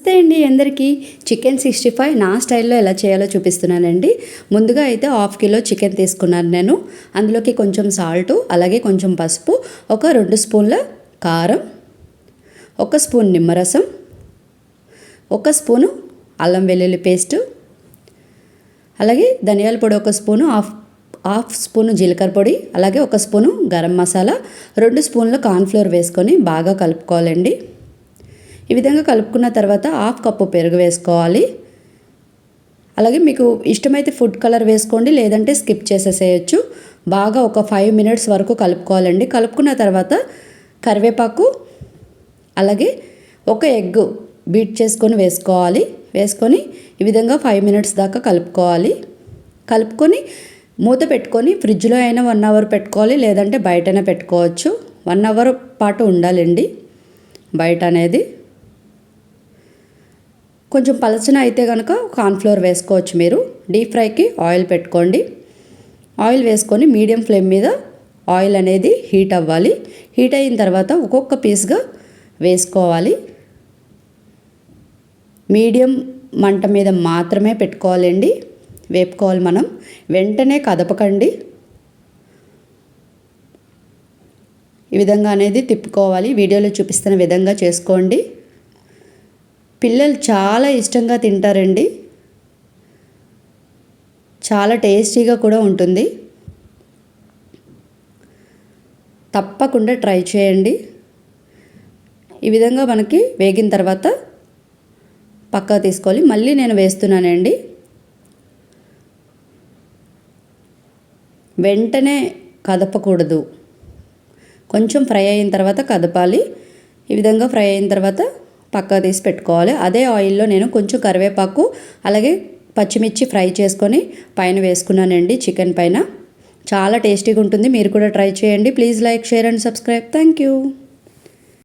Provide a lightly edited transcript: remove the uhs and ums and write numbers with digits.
నమస్తే అండి అందరికీ. చికెన్ 65 నా స్టైల్లో ఎలా చేయాలో చూపిస్తున్నానండి. ముందుగా అయితే 1/2 కిలో చికెన్ తీసుకున్నాను నేను. అందులోకి కొంచెం సాల్టు, అలాగే కొంచెం పసుపు, ఒక 2 స్పూన్ల కారం, 1 స్పూన్ నిమ్మరసం, 1 స్పూను అల్లం వెల్లుల్లి పేస్టు, అలాగే ధనియాల పొడి 1 స్పూను, హాఫ్ స్పూను జీలకర్ర పొడి, అలాగే 1 స్పూను గరం మసాలా, 2 స్పూన్ల కార్న్ఫ్లోర్ వేసుకొని బాగా కలుపుకోవాలండి. ఈ విధంగా కలుపుకున్న తర్వాత 1/2 కప్పు పెరుగు వేసుకోవాలి. అలాగే మీకు ఇష్టమైతే ఫుడ్ కలర్ వేసుకోండి, లేదంటే స్కిప్ చేసేసేయచ్చు. బాగా ఒక 5 మినిట్స్ వరకు కలుపుకోవాలండి. కలుపుకున్న తర్వాత కరివేపాకు, అలాగే 1 ఎగ్ బీట్ చేసుకొని వేసుకోవాలి. వేసుకొని ఈ విధంగా 5 మినిట్స్ దాకా కలుపుకోవాలి. కలుపుకొని మూత పెట్టుకొని ఫ్రిడ్జ్లో అయినా 1 అవర్ పెట్టుకోవాలి, లేదంటే బయటైనా పెట్టుకోవచ్చు. 1 అవర్ పాటు ఉండాలండి బయట అనేది. కొంచెం పలచన అయితే కనుక కార్న్ఫ్లోర్ వేసుకోవచ్చు. మీరు డీప్ ఫ్రైకి ఆయిల్ పెట్టుకోండి. ఆయిల్ వేసుకొని మీడియం ఫ్లేమ్ మీద ఆయిల్ అనేది హీట్ అవ్వాలి. హీట్ అయిన తర్వాత ఒక్కొక్క పీస్గా వేసుకోవాలి. మీడియం మంట మీద మాత్రమే పెట్టుకోవాలండి, వేపుకోవాలి మనం. వెంటనే కదపకండి. ఈ విధంగా అనేది తిప్పుకోవాలి. వీడియోలో చూపిస్తున్న విధంగా చేసుకోండి. పిల్లలు చాలా ఇష్టంగా తింటారండి. చాలా టేస్టీగా కూడా ఉంటుంది. తప్పకుండా ట్రై చేయండి. ఈ విధంగా మనకి వేగిన తర్వాత పక్కా తీసుకోవాలి. మళ్ళీ నేను వేస్తున్నానండి. వెంటనే కదపకూడదు, కొంచెం ఫ్రై అయిన తర్వాత కదపాలి. ఈ విధంగా ఫ్రై అయిన తర్వాత పక్కా తీసి పెట్టుకోవాలి. అదే ఆయిల్లో నేను కొంచెం కరివేపాకు, అలాగే పచ్చిమిర్చి ఫ్రై చేసుకొని పైన వేసుకున్నానండి చికెన్ పైన. చాలా టేస్టీగా ఉంటుంది. మీరు కూడా ట్రై చేయండి. Please like, share and subscribe. Thank you.